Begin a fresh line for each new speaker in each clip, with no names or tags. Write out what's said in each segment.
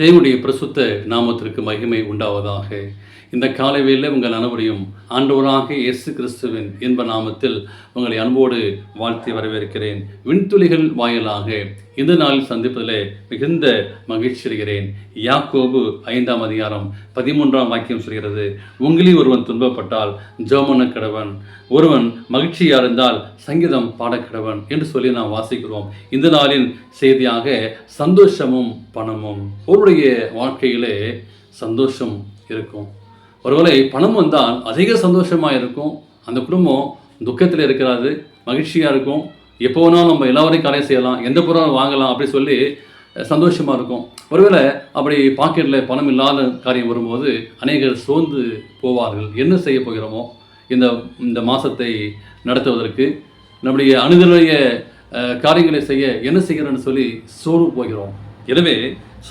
தேவனுடைய பிரசுத்த நாமத்திற்கு மகிமை உண்டாவதாக. இந்த காலை வேளையிலே உங்கள் அனைவரையும் ஆண்டவராக இயேசு கிறிஸ்துவின் இன்ப நாமத்தில் உங்களை அன்போடு வாழ்த்தி வரவேற்கிறேன். விண்துளிகள் வாயிலாக இந்த நாளில் சந்திப்பதிலே மிகுந்த மகிழ்ச்சி அடைகிறேன். யாக்கோபு 5ஆம் அதிகாரம் 13ஆம் வாக்கியம் சொல்கிறது, உங்களில் ஒருவன் துன்பப்பட்டால் ஜெபம் கடவன், ஒருவன் மகிழ்ச்சியா இருந்தால் சங்கீதம் பாடக்கடவன் என்று சொல்லி நாம் வாசிக்கிறோம். இந்த நாளின் செய்தியாக சந்தோஷமும் பணமும். ஒருவருடைய வாழ்க்கையிலே சந்தோஷம் இருக்கும். ஒருவேளை பணம் வந்தால் அதிக சந்தோஷமாக இருக்கும். அந்த குடும்பம் துக்கத்தில் இருக்கிறாரு, மகிழ்ச்சியாக இருக்கும். எப்போ வேணாலும் நம்ம எல்லாரையும் காரியம் செய்யலாம், எந்த பொருளும் வாங்கலாம் அப்படி சொல்லி சந்தோஷமாக இருக்கும். ஒருவேளை அப்படி பாக்கெட்டில் பணம் இல்லாத காரியம் வரும்போது அநேகர் சோர்ந்து போவார்கள். என்ன செய்ய போகிறோமோ இந்த மாதத்தை நடத்துவதற்கு, நம்முடைய அணுதலுடைய காரியங்களை செய்ய என்ன செய்கிறோன்னு சொல்லி சோர்வு போகிறோம். எனவே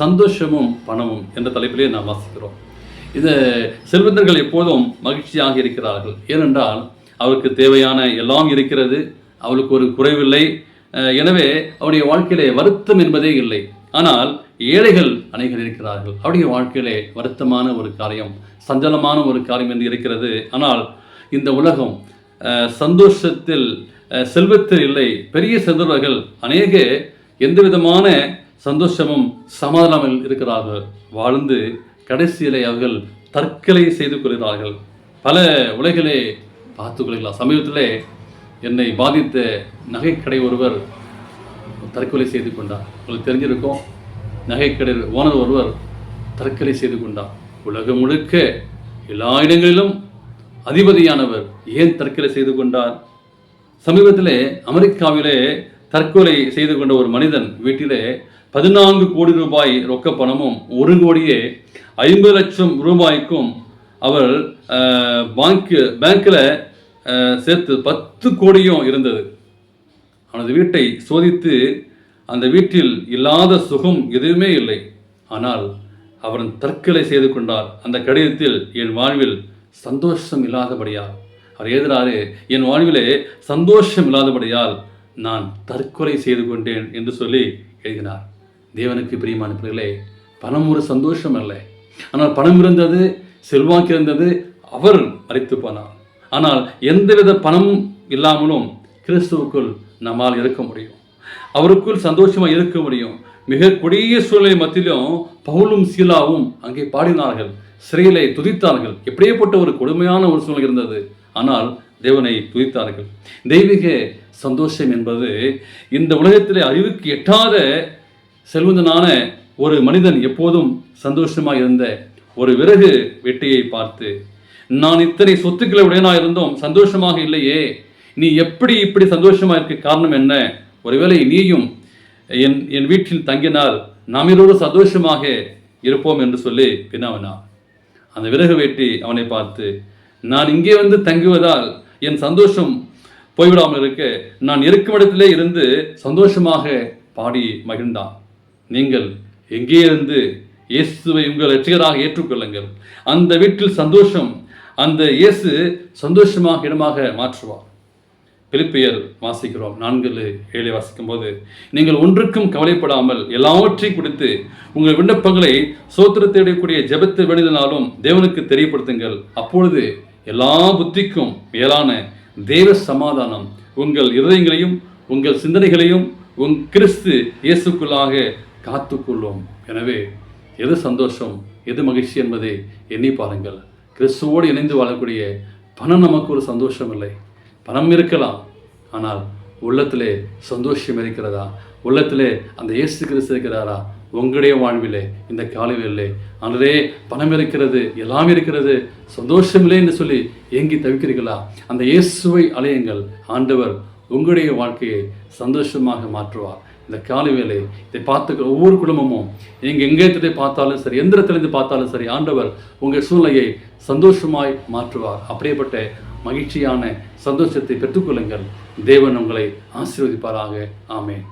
சந்தோஷமும் பணமும் என்ற தலைப்பிலே நாம் வாசிக்கிறோம். இந்த செல்வந்தர்கள் எப்போதும் மகிழ்ச்சியாக இருக்கிறார்கள். ஏனென்றால் அவருக்கு தேவையான எல்லாம் இருக்கிறது, அவளுக்கு ஒரு குறைவில்லை. எனவே அவருடைய வாழ்க்கையிலே வருத்தம் என்பதே இல்லை. ஆனால் ஏழைகள் அநேகர் இருக்கிறார்கள். அவருடைய வாழ்க்கையிலே வருத்தமான ஒரு காரியம், சஞ்சலமான ஒரு காரியம் என்று இருக்கிறது. ஆனால் இந்த உலகம் சந்தோஷத்தில் செல்வத்தில் இல்லை. பெரிய செல்வர்கள் அநேக எந்த விதமான சந்தோஷமும் சமாதானமில் இருக்கிறார்கள். வாழ்ந்து கடைசியிலே அவர்கள் தற்கொலை செய்து கொள்கிறார்கள். பல உலகிலே பார்த்து கொள்ளலாம். சமீபத்திலே என்னை பாதித்த நகைக்கடை ஒருவர் தற்கொலை செய்து கொண்டார். உங்களுக்கு தெரிஞ்சிருக்கும், நகைக்கடை ஓனர் ஒருவர் தற்கொலை செய்து கொண்டார். உலகம் முழுக்க எல்லா இடங்களிலும் அதிபதியானவர் ஏன் தற்கொலை செய்து கொண்டார்? சமீபத்திலே அமெரிக்காவிலே தற்கொலை செய்து கொண்ட ஒரு மனிதன் வீட்டிலே 14 கோடி ரூபாய் ரொக்க பணமும் 1 கோடியே 50 லட்சம் ரூபாய்க்கும் அவர் பேங்க்கில் சேர்த்து 10 கோடியும் இருந்தது. அவனது வீட்டை சோதித்து அந்த வீட்டில் இல்லாத சுகம் எதுவுமே இல்லை. ஆனால் அவர் தற்கொலை செய்து கொண்டார். அந்த கடிதத்தில் என் வாழ்வில் சந்தோஷம் இல்லாதபடியால், அவர் எழுதுகிறாரு, என் வாழ்விலே சந்தோஷம் இல்லாதபடியால் நான் தற்கொலை செய்து கொண்டேன் என்று சொல்லி எழுதினார். தேவனுக்கு பிரியமான பிள்ளைகளே, பணம் ஒரு சந்தோஷம் அல்ல. ஆனால் பணம் இருந்தது, செல்வாக்கு இருந்தது, அவர் மரித்து போனார். ஆனால் எந்தவித பணம் இல்லாமலும் கிறிஸ்துவுக்குள் நம்மால் இருக்க முடியும், அவருக்குள் சந்தோஷமாக இருக்க முடியும். மிக கொடிய சூழ்நிலை மத்தியிலும் பவுலும் சீலாவும் அங்கே பாடினார்கள், சிறையிலே துதித்தார்கள். எப்படியேப்பட்ட ஒரு கொடுமையான ஒரு சூழ்நிலை இருந்தது, ஆனால் தேவனை துதித்தார்கள். தெய்வீக சந்தோஷம் என்பது இந்த உலகத்திலே அறிவுக்கு எட்டாத செல்வந்தனான ஒரு மனிதன் எப்போதும் சந்தோஷமாக இருந்த ஒரு விறகு வெட்டியை பார்த்து, நான் இத்தனை சொத்துக்களை உடையனாக இருந்தும் சந்தோஷமாக இல்லையே, நீ இப்படி சந்தோஷமாக இருக்க காரணம் என்ன? ஒருவேளை நீயும் என் வீட்டில் தங்கினால் நாம் இருவரும் சந்தோஷமாக இருப்போம் என்று சொல்லி வினாவினார். அந்த விறகு வெட்டி அவனை பார்த்து, நான் இங்கே வந்து தங்குவதால் என் சந்தோஷம் போய்விடாமல் இருக்க நான் இருக்கும் இடத்திலே இருந்து சந்தோஷமாக பாடி மகிழ்ந்தான். நீங்கள் எங்கே இருந்து இயேசுவை உங்கள் ரட்சகராக ஏற்றுக்கொள்ளுங்கள். அந்த வீட்டில் சந்தோஷம், அந்த இயேசு சந்தோஷமாக இடமாக மாற்றுவார். பிலிப்பியர் வாசிக்கிறோம் 4:7 வாசிக்கும் போது, நீங்கள் ஒன்றுக்கும் கவலைப்படாமல் எல்லாவற்றையும் குறித்து உங்கள் விண்ணப்பங்களை சோத்திரத்திடக்கூடிய ஜெபத்தை வேண்டினாலும் தேவனுக்கு தெரியப்படுத்துங்கள். அப்பொழுது எல்லா புத்திக்கும் மேலான தேவ சமாதானம் உங்கள் இருதயங்களையும் உங்கள் சிந்தனைகளையும் கிறிஸ்து இயேசுக்குள்ளாக காத்துக்கொள்ளும். எனவே எது சந்தோஷம், எது மகிழ்ச்சி என்பதை எண்ணி பாருங்கள். கிறிஸ்துவோடு இணைந்து வாழக்கூடிய பணம் நமக்கு ஒரு சந்தோஷம் இல்லை. பணம் இருக்கலாம், ஆனால் உள்ளத்திலே சந்தோஷம் இருக்கிறதா? உள்ளத்திலே அந்த இயேசு கிறிஸ்து இருக்கிறாரா? உங்களுடைய வாழ்விலே இந்த காலையிலே ஆண்டவரே பணம் இருக்கிறது, எல்லாம் இருக்கிறது, சந்தோஷம் இல்லை என்று சொல்லி ஏங்கி தவிக்கிறீர்களா? அந்த இயேசுவை அலையுங்கள். ஆண்டவர் உங்களுடைய வாழ்க்கையை சந்தோஷமாக மாற்றுவார். இந்த காலை வேலை இதை பார்த்துக்கிற ஒவ்வொரு குடும்பமும் நீங்கள் எங்கே பார்த்தாலும் சரி, எந்த இடத்துலேருந்து பார்த்தாலும் சரி, ஆண்டவர் உங்கள் சூழ்நிலையை சந்தோஷமாய் மாற்றுவார். அப்படியேப்பட்ட மகிழ்ச்சியான சந்தோஷத்தை பெற்றுக்கொள்ளுங்கள். தேவன் உங்களை ஆசீர்வதிப்பாராக. ஆமென்.